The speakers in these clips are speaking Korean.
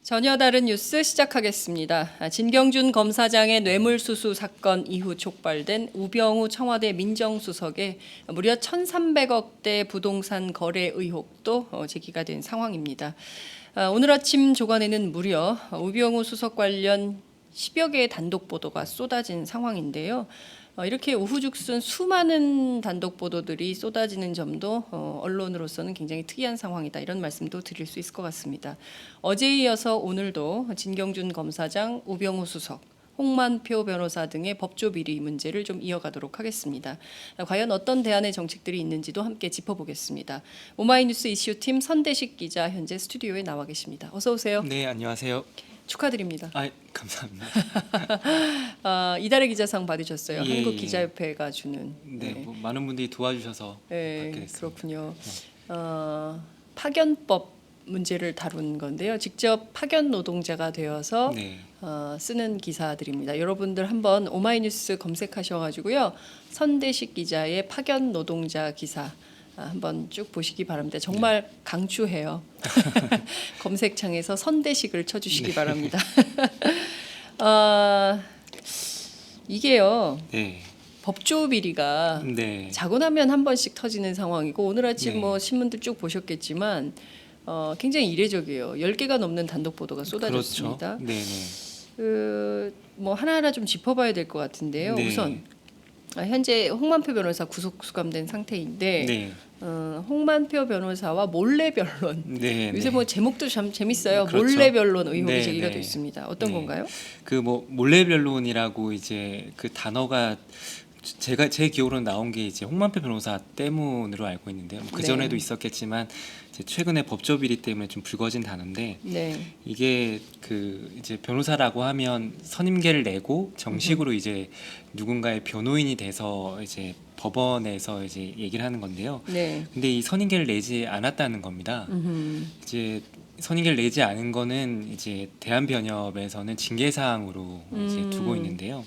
전혀 다른 뉴스 시작하겠습니다. 진경준 검사장의 뇌물수수 사건 이후 촉발된 우병우 청와대 민정수석의 무려 1,300억대 부동산 거래 의혹도 제기가 된 상황입니다. 오늘 아침 조간에는 무려 우병우 수석 관련 10여 개의 단독 보도가 쏟아진 상황인데요. 이렇게 우후죽순 수많은 단독 보도들이 쏟아지는 점도 언론으로서는 굉장히 특이한 상황이다, 이런 말씀도 드릴 수 있을 것 같습니다. 어제에 이어서 오늘도 진경준 검사장, 우병우 수석, 홍만표 변호사 등의 법조 비리 문제를 좀 이어가도록 하겠습니다. 과연 어떤 대안의 정책들이 있는지도 함께 짚어보겠습니다. 오마이뉴스 이슈팀 선대식 기자 현재 스튜디오에 나와 계십니다. 어서 오세요. 네, 안녕하세요. 축하드립니다. 감사합니다. 이달의 기자상 받으셨어요. 예, 한국기자협회가 주는. 네, 뭐 많은 분들이 도와주셔서 받게 됐습니다. 그렇군요. 파견법 문제를 다룬 건데요. 직접 파견 노동자가 되어서 네, 쓰는 기사들입니다. 여러분들 한번 오마이뉴스 검색하셔가지고요, 선대식 기자의 파견 노동자 기사 한번 쭉 보시기 바랍니다. 정말 강추해요. 검색창에서 선대식을 쳐주시기 바랍니다. 이게요, 네, 법조 비리가 네, 자고 나면 한 번씩 터지는 상황이고, 오늘 아침 네. 뭐 신문들 쭉 보셨겠지만 굉장히 이례적이에요. 10개가 넘는 단독 보도가 쏟아졌습니다. 그렇죠. 네, 뭐 하나하나 좀 짚어봐야 될 것 같은데요. 네. 우선 현재 홍만표 변호사 구속 수감된 상태인데, 네, 홍만표 변호사와 몰래 변론. 네, 요새 네. 뭐 제목도 참 재밌어요. 그렇죠. 몰래 변론 의혹이 네, 제기가 네. 됐습니다. 어떤 네. 건가요? 그 뭐 몰래 변론이라고 이제 그 단어가 제 기억으로 나온 게 이제 홍만표 변호사 때문으로 알고 있는데요. 그 전에도 네. 있었겠지만 이제 최근에 법조 비리 때문에 좀 불거진 단어인데, 네. 이게 그 이제 변호사라고 하면 선임계를 내고 정식으로 이제 누군가의 변호인이 돼서 이제 법원에서 이제 얘기를 하는 건데요. 네. 근데 이 선임계를 내지 않았다는 겁니다. 이제 선임계를 내지 않은 거는 이제 대한변협에서는 징계 사항으로 이제 두고 있는데요.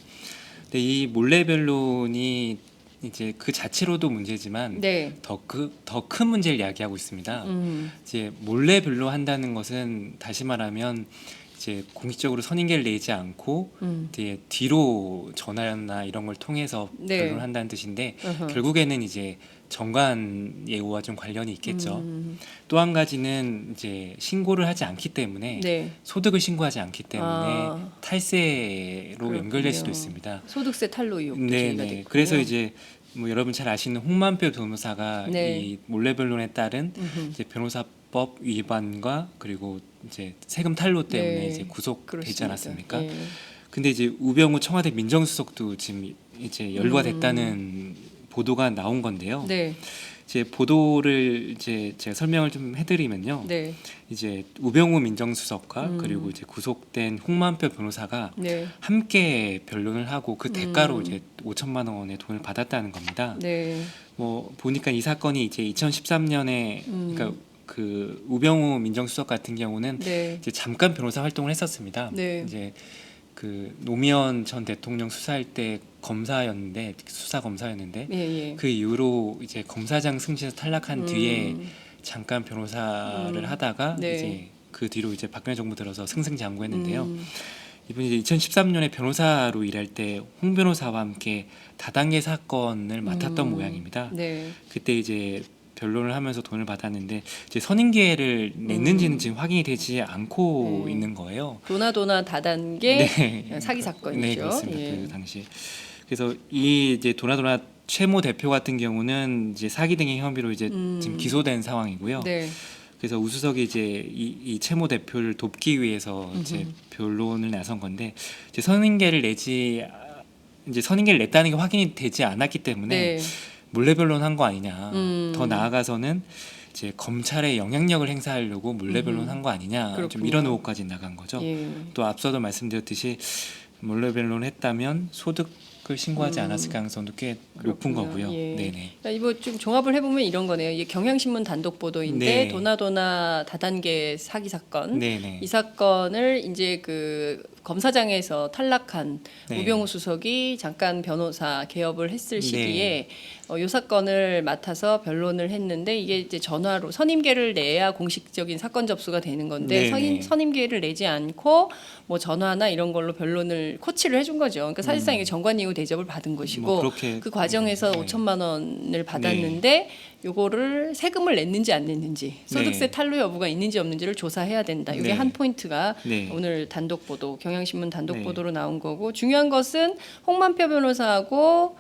근데 이 몰래 변론이 이제 그 자체로도 문제지만 네. 더 큰 문제를 야기하고 있습니다. 이제 몰래 변론한다는 것은 다시 말하면 이제 공식적으로 선임계를 내지 않고 이제 뒤로 전화나 이런 걸 통해서 네. 변론을 한다는 뜻인데, 어허. 결국에는 이제 정관 예우와 좀 관련이 있겠죠. 또 한 가지는 이제 신고를 하지 않기 때문에, 네. 소득을 신고하지 않기 때문에 탈세로 그렇군요. 연결될 수도 있습니다. 소득세 탈루 의혹도 네, 제기가 네. 됐고요. 그래서 이제 뭐 여러분 잘 아시는 홍만표 변호사가 네. 이 몰래 변론에 따른 이제 변호사법 위반과 그리고 이제 세금 탈루 때문에 네. 이제 구속되지 그렇습니다. 않았습니까? 예. 근데 이제 우병우 청와대 민정수석도 지금 이제 연루가 됐다는 보도가 나온 건데요. 네. 이제 보도를 이제 제가 설명을 좀 해드리면요. 네. 이제 우병우 민정수석과 그리고 이제 구속된 홍만표 변호사가 네. 함께 변론을 하고 그 대가로 이제 5천만 원의 돈을 받았다는 겁니다. 네. 뭐 보니까 이 사건이 이제 2013년에 그러니까 그 우병우 민정수석 같은 경우는 네. 이제 잠깐 변호사 활동을 했었습니다. 네. 이제 그 노무현 전 대통령 수사할 때 검사였는데, 수사 검사였는데, 예, 예. 그 이후로 이제 검사장 승진에서 탈락한 뒤에 잠깐 변호사를 하다가 네. 이제 그 뒤로 이제 박근혜 정부 들어서 승승장구했는데요. 이분이 이제 2013년에 변호사로 일할 때 홍 변호사와 함께 다단계 사건을 맡았던 모양입니다. 네. 그때 이제 변론을 하면서 돈을 받았는데 이제 선임계를 냈는지는 지금 확인이 되지 않고 있는 거예요. 도나도나 다단계 네. 사기 사건이죠. 네, 그렇습니다. 예. 그 당시. 그래서 이 이제 도나도나 최모 대표 같은 경우는 이제 사기 등의 혐의로 이제 지금 기소된 상황이고요. 네. 그래서 우수석이 이제 이 최모 대표를 돕기 위해서 이제 변론을 나선 건데, 이제 선임계를 냈다는 게 확인이 되지 않았기 때문에 네. 몰래 변론한 거 아니냐. 더 나아가서는 이제 검찰의 영향력을 행사하려고 몰래 변론한 거 아니냐. 좀 그렇군요. 이런 의혹까지 나간 거죠. 예. 또 앞서도 말씀드렸듯이 몰래 변론을 했다면 소득 상속을 신고하지 않았을 가능성도 꽤 높은 그렇군요. 거고요. 예. 네네. 그러니까 이거 좀 종합을 해보면 이런 거네요. 이게 경향신문 단독 보도인데 네. 도나도나 다단계 사기 사건. 네네. 이 사건을 이제 그 검사장에서 탈락한 네. 우병우 수석이 잠깐 변호사 개업을 했을 네. 시기에 이 사건을 맡아서 변론을 했는데 이게 이제 전화로 선임계를 내야 공식적인 사건 접수가 되는 건데 네네. 선임계를 내지 않고 뭐 전화나 이런 걸로 변론을 코치를 해준 거죠. 그러니까 사실상 이게 정관 이후 대접을 받은 것이고 뭐 그렇게 그 과정에서 네. 5천만 원을 받았는데 요거를 세금을 냈는지 안 냈는지 소득세 네. 탈루 여부가 있는지 없는지를 조사해야 된다. 이게 네. 한 포인트가 네. 오늘 단독 보도 경향신문 단독 네. 보도로 나온 거고 중요한 것은 홍만표 변호사하고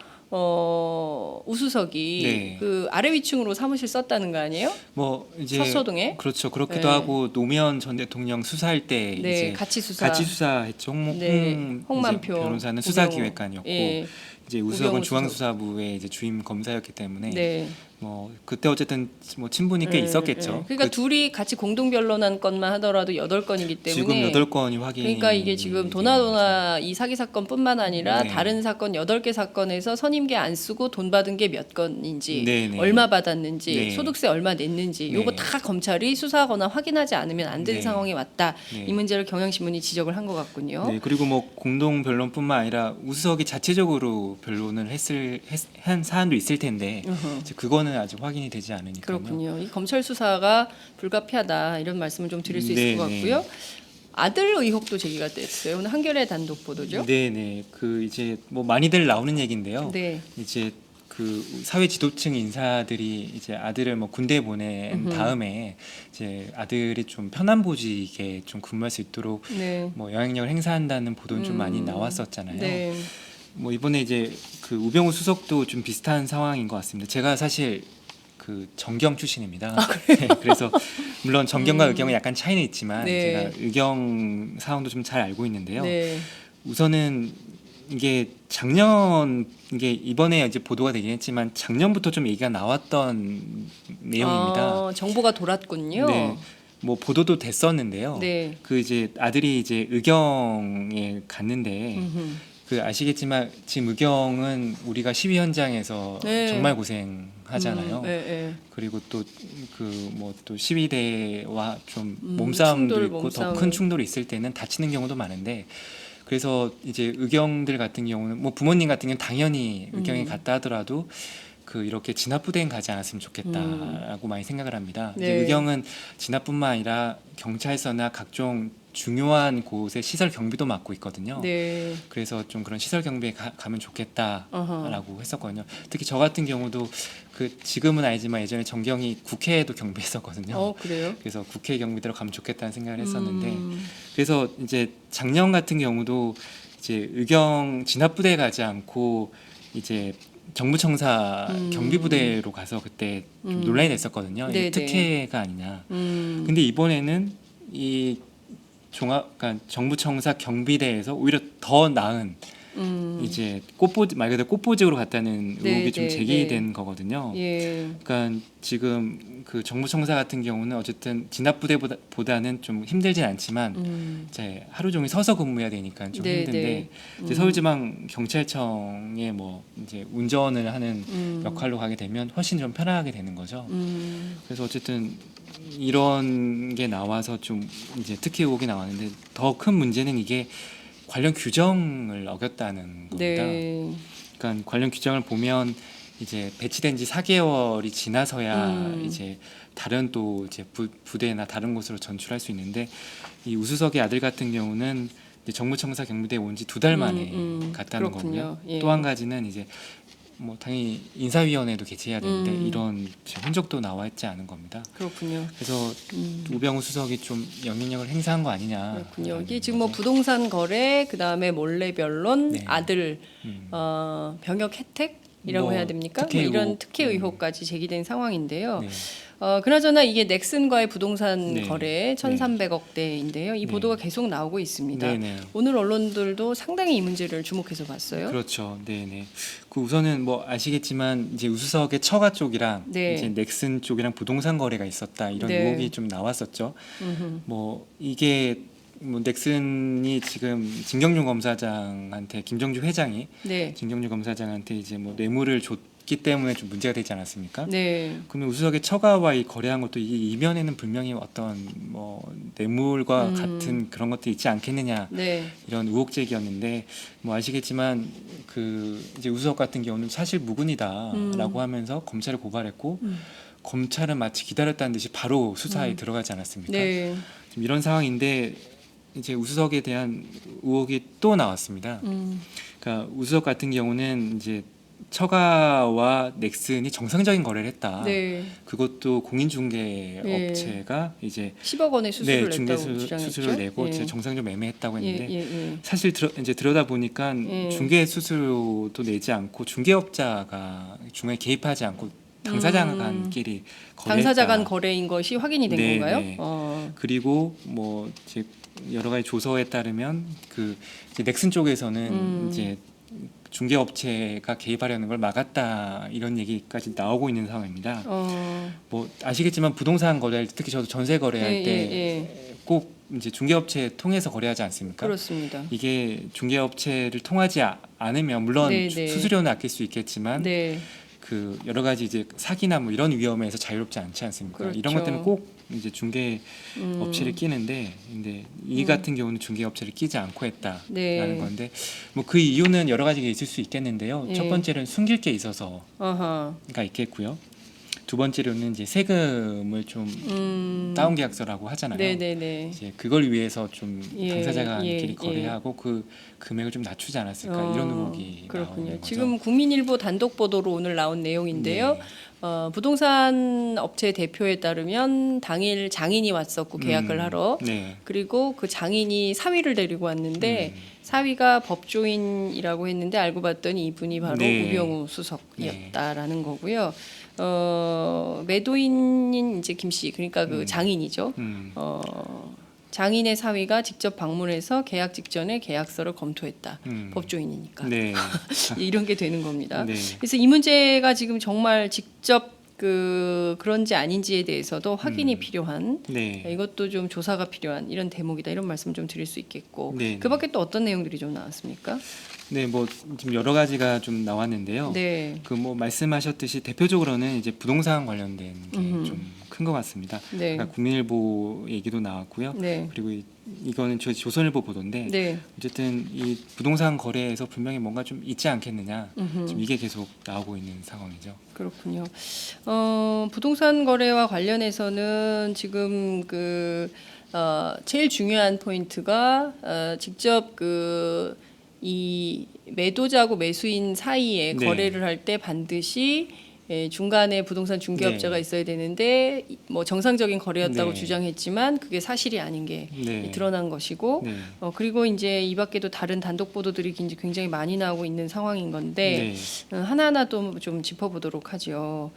우수석이 네. 그 아래 위층으로 사무실 썼다는 거 아니에요? 뭐 이제 서초동에? 그렇죠. 그렇기도 네. 하고 노무현 전 대통령 수사할 때 네, 이제 같이 수사. 같이 수사했죠. 네, 이제 홍만표 변호사는 우병우. 수사기획관이었고 예. 이제 우병우 우수석은 수석. 중앙수사부의 이제 주임 검사였기 때문에 네. 뭐 그때 어쨌든 뭐 친분이 꽤 있었겠죠. 그러니까 둘이 같이 공동 변론한 건만 하더라도 8건이기 때문에 지금 8건이 확인. 그러니까 이게 지금 도나도나 이 사기 사건뿐만 아니라 네. 다른 사건 8개 사건에서 선임계 안 쓰고 돈 받은 게 몇 건인지 네, 네. 얼마 받았는지 네. 소득세 얼마 냈는지 네. 요거 다 검찰이 수사하거나 확인하지 않으면 안 되는 네. 상황에 왔다. 네. 이 문제를 경향신문이 지적을 한 것 같군요. 네, 그리고 뭐 공동 변론뿐만 아니라 우수석이 자체적으로 변론을 한 사안도 있을 텐데 어허. 이제 그거는 아직 확인이 되지 않으니까요. 그렇군요. 이 검찰 수사가 불가피하다 이런 말씀을 좀 드릴 수 있을 것 네, 같고요. 아들 의혹도 제기가 됐어요. 오늘 한겨레 단독 보도죠. 네, 네. 그 이제 뭐 많이들 나오는 얘기인데요. 네. 이제 그 사회 지도층 인사들이 이제 아들을 뭐 군대에 보낸 다음에 이제 아들이 좀 편한 보직에 좀 근무할 수 있도록 네. 뭐 영향력을 행사한다는 보도는 좀 많이 나왔었잖아요. 네. 뭐 이번에 이제 그 우병우 수석도 좀 비슷한 상황인 것 같습니다. 제가 사실 그 정경 출신입니다. 네, 그래서 물론 정경과 의경은 약간 차이는 있지만 네. 제가 의경 상황도 좀 잘 알고 있는데요. 네. 우선은 이게 작년 이게 이번에 이제 보도가 되긴 했지만 작년부터 좀 얘기가 나왔던 내용입니다. 정보가 돌았군요. 네. 뭐 보도도 됐었는데요. 네. 그 이제 아들이 이제 의경에 갔는데 음흠. 그 아시겠지만 지금 의경은 우리가 시위 현장에서 네. 정말 고생하잖아요. 네. 그리고 또 그 뭐 또 시위대와 좀 충돌, 몸싸움도 있고 몸싸움. 더 큰 충돌이 있을 때는 다치는 경우도 많은데 그래서 이제 의경들 같은 경우는 뭐 부모님 같은 경우는 당연히 의경에 갔다 하더라도 그 이렇게 진압부대엔 가지 않았으면 좋겠다라고 많이 생각을 합니다. 네. 이제 의경은 진압뿐만 아니라 경찰서나 각종 중요한 곳의 시설 경비도 맡고 있거든요. 네. 그래서 좀 그런 시설 경비에 가면 좋겠다라고 어허. 했었거든요. 특히 저 같은 경우도 그 지금은 아니지만 예전에 정경이 국회에도 경비했었거든요. 그래요? 그래서 국회 경비대로 가면 좋겠다는 생각을 했었는데 음. 그래서 이제 작년 같은 경우도 이제 의경 진압부대에 가지 않고 이제 정부청사 경비부대로 가서 그때 좀 논란이 됐었거든요. 이게 네네. 특혜가 아니냐. 음. 근데 이번에는 이 그러니까 정부청사 경비대에서 오히려 더 나은 이제 말 그대로 꽃보직으로 갔다는 네, 의혹이 좀 네, 제기된 거거든요. 예. 그러니까 지금 그 정부청사 같은 경우는 어쨌든 진압부대보다는 좀 힘들진 않지만 이제 하루 종일 서서 근무해야 되니까 좀 네, 힘든데 네. 이제 서울지방 경찰청에 뭐 이제 운전을 하는 음. 역할로 가게 되면 훨씬 좀 편하게 되는 거죠. 음. 그래서 어쨌든 이런 게 나와서 좀 이제 특혜 의혹이 나왔는데 더 큰 문제는 이게 관련 규정을 어겼다는 겁니다. 네. 그러니까 관련 규정을 보면 이제 배치된 지 4개월이 지나서야 이제 다른 또 이제 부대나 다른 곳으로 전출할 수 있는데 이 우수석의 아들 같은 경우는 이제 정부청사 경비대에 온 지 2달 만에 갔다는 그렇군요. 거고요. 예. 또 한 가지는 이제 뭐 당연히 인사위원회도 개최해야 되는데 이런 흔적도 나와 있지 않은 겁니다. 그렇군요. 그래서 우병우 수석이 좀 영향력을 행사한 거 아니냐. 그렇군요. 이게 지금 뭐 부동산 거래, 그 다음에 몰래 변론, 네. 아들 병역 혜택이라고 뭐 해야 됩니까? 특혜 뭐 이런 의혹. 특혜 의혹까지 제기된 상황인데요. 네. 그나저나 이게 넥슨과의 부동산 네. 거래 1,300억대인데요. 이 네. 보도가 계속 나오고 있습니다. 네네. 오늘 언론들도 상당히 이 문제를 주목해서 봤어요. 그렇죠. 네네. 그 우선은 뭐 아시겠지만 이제 우수석의 처가 쪽이랑 네. 이제 넥슨 쪽이랑 부동산 거래가 있었다 이런 네. 의혹이 좀 나왔었죠. 음흠. 뭐 이게 뭐 넥슨이 지금 진경준 검사장한테 김정주 회장이 네. 진경준 검사장한테 이제 뭐 뇌물을 줬기 때문에 좀 문제가 되지 않았습니까? 네. 그러면 우수석의 처가와 이 거래한 것도 이 이면에는 분명히 어떤 뭐 뇌물과 같은 그런 것도 있지 않겠느냐 네. 이런 의혹 제기였는데 뭐 아시겠지만 그 이제 우수석 같은 경우는 사실 무근이다라고 하면서 검찰을 고발했고 검찰은 마치 기다렸다는 듯이 바로 수사에 들어가지 않았습니까? 네. 지금 이런 상황인데 이제 우수석에 대한 의혹이 또 나왔습니다. 그러니까 우수석 같은 경우는 이제 처가와 넥슨이 정상적인 거래를 했다. 네. 그것도 공인중개 예. 업체가 이제 10억 원의 수수료를 중개 냈다고 주장했죠. 수수료를 내고 예. 정상적으로 매매했다고 예, 했는데 예, 사실 이제 들여다 보니까 예. 중개 수수료도 내지 않고 중개업자가 중간에 개입하지 않고 당사자 간끼리 거래했다. 당사자 간 거래인 것이 확인이 된 네, 건가요? 네. 그리고 뭐 이제 여러 가지 조서에 따르면 그 이제 넥슨 쪽에서는 이제 중개업체가 개입하려는 걸 막았다 이런 얘기까지 나오고 있는 상황입니다. 뭐 아시겠지만 부동산 거래할 때 특히 저도 전세 거래할 예, 때 꼭 이제 중개업체 통해서 거래하지 않습니까? 그렇습니다. 이게 중개업체를 통하지 않으면 물론 네, 네. 수수료는 아낄 수 있겠지만 네. 그 여러 가지 이제 사기나 뭐 이런 위험에서 자유롭지 않지 않습니까? 그렇죠. 이런 것 때문에 꼭 이제 중개 업체를 끼는데 근데 이 같은 경우는 중개 업체를 끼지 않고 했다라는 네. 건데 뭐 그 이유는 여러 가지가 있을 수 있겠는데요. 예. 첫 번째는 숨길 게 있어서가 아하. 있겠고요. 두 번째로는 이제 세금을 좀 다운 계약서라고 하잖아요. 네네네. 이제 그걸 위해서 좀 예, 당사자간끼리 예, 거래하고 그 금액을 좀 낮추지 않았을까 이런 의혹이 그렇군요. 나오는 거죠. 지금 국민일보 단독 보도로 오늘 나온 내용인데요. 네. 부동산 업체 대표에 따르면 당일 장인이 왔었고 계약을 하러 네. 그리고 그 장인이 사위를 데리고 왔는데 사위가 법조인이라고 했는데 알고 봤더니 이분이 바로 네. 우병우 수석이었다라는 거고요. 매도인인 이제 김 씨 그러니까 그 장인이죠. 장인의 사위가 직접 방문해서 계약 직전에 계약서를 검토했다. 법조인이니까 네. 이런 게 되는 겁니다. 네. 그래서 이 문제가 지금 정말 직접 그런지 아닌지에 대해서도 확인이 필요한 네. 이것도 좀 조사가 필요한 이런 대목이다 이런 말씀 좀 드릴 수 있겠고 네. 그밖에 또 어떤 내용들이 좀 나왔습니까? 네, 뭐 지금 여러 가지가 좀 나왔는데요. 네, 그 뭐 말씀하셨듯이 대표적으로는 이제 부동산 관련된 게 좀 큰 것 같습니다. 네, 그러니까 국민일보 얘기도 나왔고요. 네, 그리고 이거는 저 조선일보 보도인데 네, 어쨌든 이 부동산 거래에서 분명히 뭔가 좀 있지 않겠느냐. 지금 이게 계속 나오고 있는 상황이죠. 그렇군요. 부동산 거래와 관련해서는 지금 제일 중요한 포인트가 직접 이 매도자고 매수인 사이에 네. 거래를 할 때 반드시 중간에 부동산 중개업자가 네. 있어야 되는데 뭐 정상적인 거래였다고 네. 주장했지만 그게 사실이 아닌 게 네. 드러난 것이고 네. 그리고 이제 이 밖에도 다른 단독 보도들이 굉장히 많이 나오고 있는 상황인 건데 하나하나 또 좀 짚어보도록 하죠.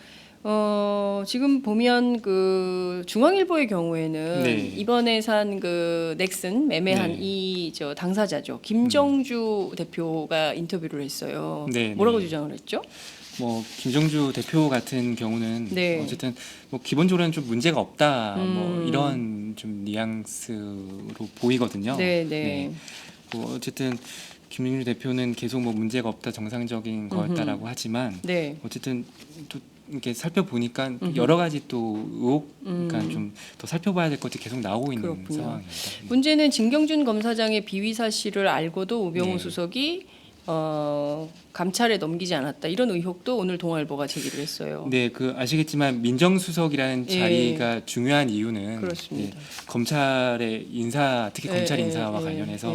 지금 보면 그 중앙일보의 경우에는 네. 이번에 산 그 넥슨 매매한 네. 이 당사자죠 김정주 대표가 인터뷰를 했어요. 네, 뭐라고 네. 주장을 했죠? 뭐 김정주 대표 같은 경우는 네. 어쨌든 뭐 기본적으로는 좀 문제가 없다 뭐 이런 좀 뉘앙스로 보이거든요. 네, 네. 뭐 어쨌든 김정주 대표는 계속 뭐 문제가 없다 정상적인 거였다라고 하지만 네. 어쨌든 또 이렇게 살펴보니까 여러 가지 또 의혹 그러니까 좀 더 살펴봐야 될 것들이 계속 나오고 있는 그렇군요. 상황입니다. 문제는 진경준 검사장의 비위 사실을 알고도 우병우 네. 수석이 감찰에 넘기지 않았다 이런 의혹도 오늘 동아일보가 제기를 했어요. 네, 그 아시겠지만 민정수석이라는 예. 자리가 중요한 이유는 그렇습니다. 검찰의 인사, 특히 검찰 인사와 관련해서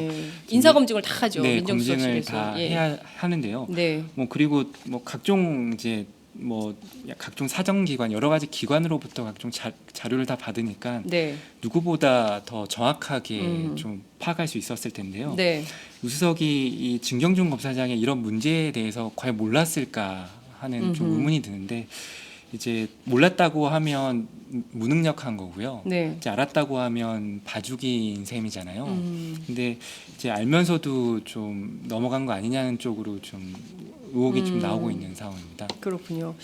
인사 검증을 다 하죠. 네, 검증을 민정수석실에서. 다 예. 해야 하는데요. 네, 뭐 그리고 뭐 각종 이제 뭐 각종 사정기관 여러 가지 기관으로부터 각종 자료를 다 받으니까 네, 누구보다 더 정확하게 좀 파악할 수 있었을 텐데요. 네, 우수석이 이 진경준 검사장의 이런 문제에 대해서 과연 몰랐을까 하는 좀 의문이 드는데 이제 몰랐다고 하면 무능력한 거고요. 네. 이제 알았다고 하면 봐주기인 셈이잖아요. 근데 이제 알면서도 좀 넘어간 거 아니냐는 쪽으로 좀 의혹이 좀 나오고 있는 상황입니다. 그렇군요.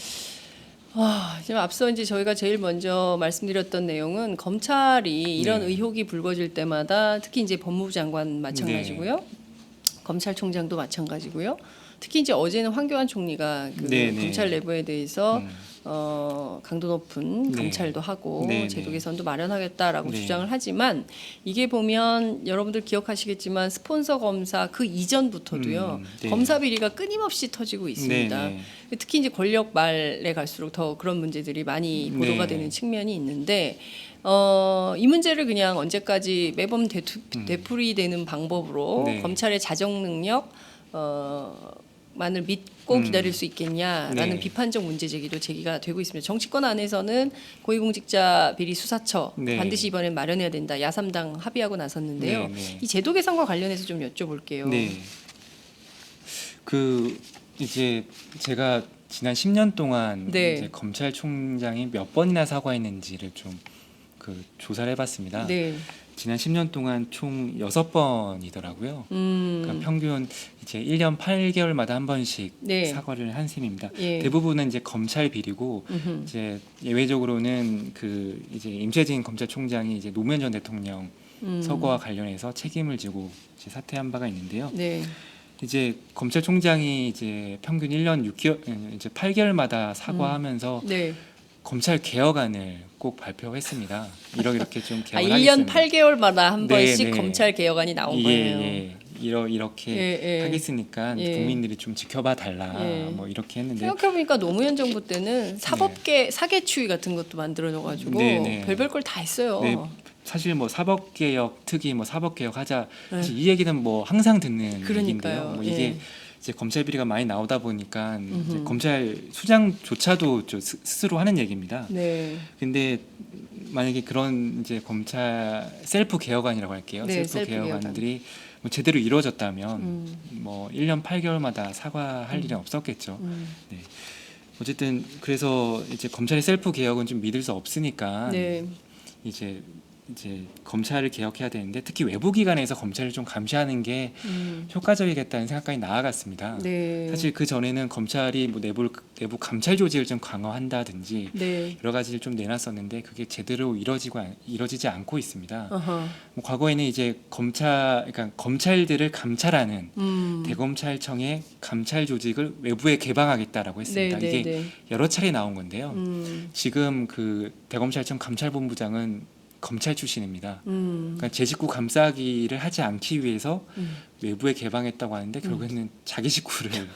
지금 앞서 이제 저희가 제일 먼저 말씀드렸던 내용은 검찰이 이런 네. 의혹이 불거질 때마다 특히 이제 법무부 장관 마찬가지고요. 검찰총장도 마찬가지고요. 특히 이제 어제는 황교안 총리가 그 네, 네. 검찰 내부에 대해서 음. 강도 높은 네. 감찰도 하고 네, 네. 제도 개선도 마련하겠다라고 네. 주장을 하지만 이게 보면 여러분들 기억하시겠지만 스폰서 검사 그 이전부터도요. 네. 검사 비리가 끊임없이 터지고 있습니다. 네, 특히 이제 권력 말에 갈수록 더 그런 문제들이 많이 보도가 네. 되는 측면이 있는데 이 문제를 그냥 언제까지 매번 되풀이되는 방법으로 네. 검찰의 자정 능력 만을 믿고 기다릴 수 있겠냐라는 네. 비판적 문제 제기도 제기가 되고 있습니다. 정치권 안에서는 고위공직자 비리 수사처 네. 반드시 이번엔 마련해야 된다. 야삼당 합의하고 나섰는데요. 네, 네. 이 제도 개선과 관련해서 좀 여쭤볼게요. 네. 그 이제 제가 지난 10년 동안 네. 이제 검찰총장이 몇 번이나 사과했는지를 좀 그 조사를 해봤습니다. 네. 지난 10년 동안 총 6번이더라고요. 그러니까 평균 이제 1년 8개월마다 한 번씩 네. 사과를 한 셈입니다. 예. 대부분은 이제 검찰 비리고 음흠. 이제 예외적으로는 그 이제 임채진 검찰총장이 이제 노무현 전 대통령 서거와 관련해서 책임을 지고 이제 사퇴한 바가 있는데요. 네. 이제 검찰총장이 이제 평균 1년 6개월 이제 8개월마다 사과하면서 네. 검찰 개혁안을 꼭 발표했습니다. 이렇게 좀 개혁을 1년 하겠습니다. 8개월마다 한 네, 번씩 네. 검찰 개혁안이 나온 거예요. 예. 이렇게 예, 예. 하겠으니까 예. 국민들이 좀 지켜봐 달라 예. 뭐 이렇게 했는데 생각해보니까 노무현 정부 때는 사개추위 같은 것도 만들어줘가지고 네, 네. 별별 걸 다 했어요. 네, 사실 뭐 사법개혁 특위 뭐 사법개혁 하자 네. 이 얘기는 뭐 항상 듣는 그러니까요. 얘기인데요. 뭐 이게 예. 이제 검찰 비리가 많이 나오다 보니까 이제 검찰 수장조차도 스스로 하는 얘기입니다. 네. 근데 만약에 그런 이제 검찰 셀프 개혁안이라고 할게요. 네, 셀프 셀프 개혁안들이 뭐 제대로 이루어졌다면 뭐 1년 8개월마다 사과할 일은 없었겠죠. 네. 어쨌든 그래서 이제 검찰의 셀프 개혁은 좀 믿을 수 없으니까 네. 이제 검찰을 개혁해야 되는데 특히 외부 기관에서 검찰을 좀 감시하는 게 효과적이겠다는 생각까지 나아갔습니다. 네. 사실 그 전에는 검찰이 뭐 내부 감찰 조직을 좀 강화한다든지 네. 여러 가지를 좀 내놨었는데 그게 제대로 이루어지지 않고 있습니다. 어허. 뭐 과거에는 이제 그러니까 검찰들을 감찰하는 대검찰청의 감찰 조직을 외부에 개방하겠다라고 했습니다. 네, 네, 이게 네. 여러 차례 나온 건데요. 지금 그 대검찰청 감찰본부장은 검찰 출신입니다. 그러니까 제 식구 감싸기를 하지 않기 위해서 외부에 개방했다고 하는데 결국에는 자기 식구를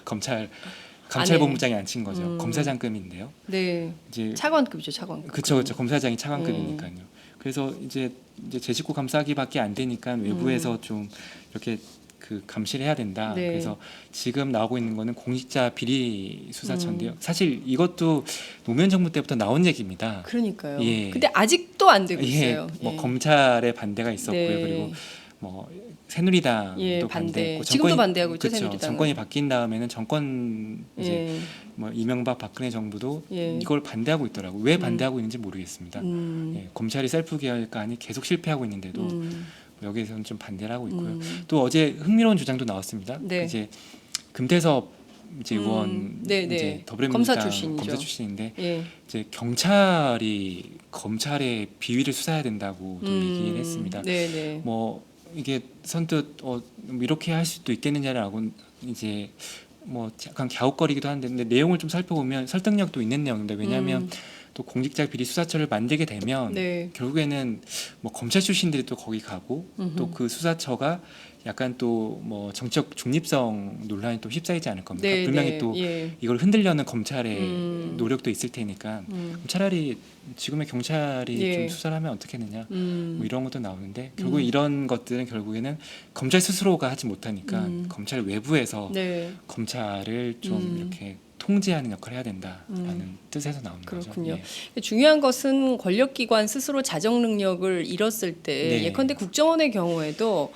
감찰본부장이 앉힌 거죠. 검사장급인데요. 네. 이제 차관급이죠, 차관급. 그렇죠. 검사장이 차관급이니까요. 그래서 이제 제 식구 감싸기밖에 안 되니까 외부에서 좀 이렇게 그 감시를 해야 된다. 네. 그래서 지금 나오고 있는 거는 공직자 비리 수사처인데요. 사실 이것도 노무현 정부 때부터 나온 얘기입니다. 그러니까요. 예. 근데 아직도 안 되고 예, 있어요. 뭐 예. 검찰의 반대가 있었고요. 네. 그리고 뭐 새누리당도 예, 반대. 반대했고 지금도 반대하고 있죠, 그렇죠. 새누리당은. 정권이 바뀐 다음에는 정권 이제 예. 뭐 이명박 박근혜 정부도 예. 이걸 반대하고 있더라고요. 왜 반대하고 있는지 모르겠습니다. 음. 검찰이 셀프 개혁안이 계속 실패하고 있는데도 음. 여기에서는 좀 반대를 하고 있고요. 또 어제 흥미로운 주장도 나왔습니다. 네. 이제 금태섭 이제 의원 네, 네. 이제 더불어민주당 검사 출신이죠. 검사 출신인데 예. 이제 경찰이 검찰의 비위를 수사해야 된다고도 얘기를 했습니다. 네, 네. 뭐 이게 선뜻 이렇게 할 수도 있겠느냐라고 이제 뭐 약간 갸웃거리기도 하는데 근데 내용을 좀 살펴보면 설득력도 있는 내용입니다. 왜냐하면 또 공직자 비리 수사처를 만들게 되면 네. 결국에는 뭐 검찰 출신들이 또 거기 가고 또 그 수사처가 약간 또 뭐 정치적 중립성 논란이 또 휩싸이지 않을 겁니까? 네, 분명히 네. 또 예. 이걸 흔들려는 검찰의 노력도 있을 테니까 차라리 지금의 경찰이 예. 좀 수사를 하면 어떻겠느냐 뭐 이런 것도 나오는데 음. 결국 이런 것들은 결국에는 검찰 스스로가 하지 못하니까 검찰 외부에서 네. 검찰을 좀 이렇게 통제하는 역할을 해야 된다라는 뜻에서 나오는 그렇군요. 거죠. 예. 중요한 것은 권력기관 스스로 자정 능력을 잃었을 때 네. 예컨대 국정원의 경우에도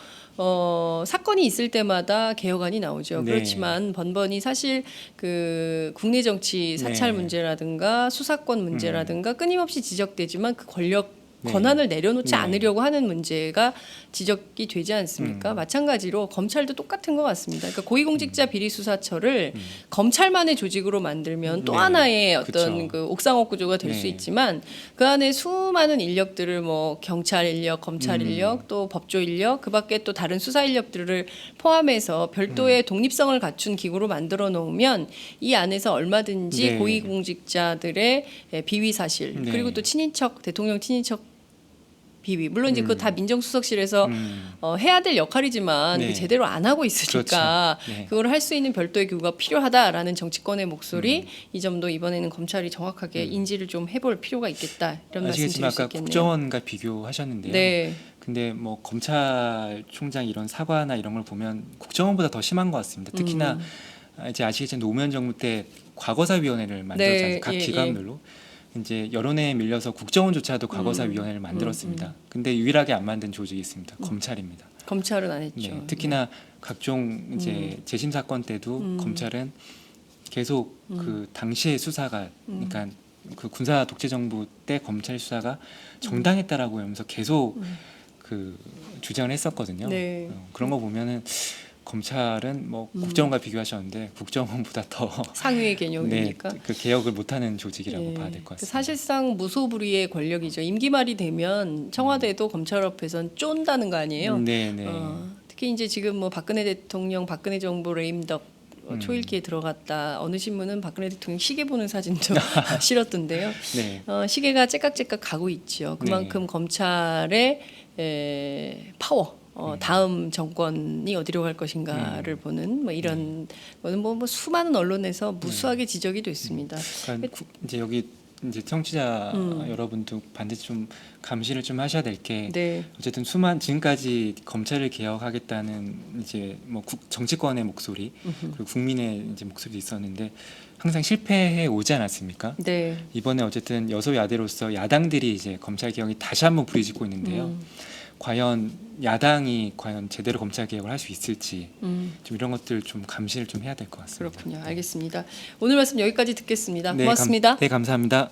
사건이 있을 때마다 개혁안이 나오죠. 네. 그렇지만 번번이 사실 그 국내 정치 사찰 네. 문제라든가 수사권 문제라든가 끊임없이 지적되지만 그 권력 네. 권한을 내려놓지 네. 않으려고 하는 문제가 지적이 되지 않습니까? 마찬가지로 검찰도 똑같은 것 같습니다. 그러니까 고위공직자 비리수사처를 검찰만의 조직으로 만들면 또 네. 하나의 어떤 그쵸. 그 옥상옥 구조가 될 수 네. 있지만 그 안에 수많은 인력들을 뭐 경찰 인력, 검찰 인력, 또 법조 인력, 그밖에 또 다른 수사 인력들을 포함해서 별도의 독립성을 갖춘 기구로 만들어 놓으면 이 안에서 얼마든지 네. 고위공직자들의 비위 사실 네. 그리고 또 친인척 대통령 친인척 비위 물론 이제 그거 다 민정수석실에서 해야 될 역할이지만 네. 그 제대로 안 하고 있으니까 그렇죠. 네. 그걸 할 수 있는 별도의 기구가 필요하다라는 정치권의 목소리 이 점도 이번에는 검찰이 정확하게 인지를 좀 해볼 필요가 있겠다 이런 말씀 드릴 아시겠지만 수 아까 있겠네요. 국정원과 비교하셨는데요. 네. 근데 뭐 검찰총장 이런 사과나 이런 걸 보면 국정원보다 더 심한 것 같습니다. 특히나 이제 아시겠지만 노무현 정부 때 과거사위원회를 만들었지 않습니까? 각 예, 기관별로. 이제 여론에 밀려서 국정원조차도 과거사위원회를 만들었습니다. 근데 유일하게 안 만든 조직이 있습니다. 검찰입니다. 검찰은 안 했죠. 네, 특히나 각종 이제 재심 사건 때도 검찰은 계속 그 당시의 수사가 그러니까 그 군사 독재 정부 때 검찰 수사가 정당했다라고 하면서 계속 그 주장을 했었거든요. 네. 그런 거 보면은 검찰은 뭐 국정원과 비교하셨는데 국정원보다 더 상위의 네, 개념이니까. 그 개혁을 못하는 조직이라고 예. 봐야 될 것 그 같습니다. 사실상 무소불위의 권력이죠. 임기 말이 되면 청와대도 검찰 앞에선 쫀다는 거 아니에요. 네, 네. 특히 이제 지금 뭐 박근혜 대통령, 박근혜 정부 레임덕 초읽기에 들어갔다. 어느 신문은 박근혜 대통령 시계 보는 사진도 실었던데요. 네. 시계가 째깍째깍 가고 있죠. 그만큼 검찰의 파워. 다음 정권이 어디로 갈 것인가를 보는 뭐 이런 거는 뭐 수많은 언론에서 무수하게 지적이 됐습니다. 그러니까 이제 여기 이제 청취자 여러분도 반드시 좀 감시를 좀 하셔야 될 게 네. 어쨌든 지금까지 검찰을 개혁하겠다는 이제 뭐 정치권의 목소리 그리고 국민의 이제 목소리도 있었는데 항상 실패해 오지 않았습니까? 네. 이번에 어쨌든 여소야대로서 야당들이 이제 검찰 개혁이 다시 한번 부르짖고 있는데요. 과연 야당이 과연 제대로 검찰 개혁을 할 수 있을지 좀 이런 것들 좀 감시를 좀 해야 될 것 같습니다. 그렇군요. 알겠습니다. 오늘 말씀 여기까지 듣겠습니다. 네, 고맙습니다. 네, 감사합니다.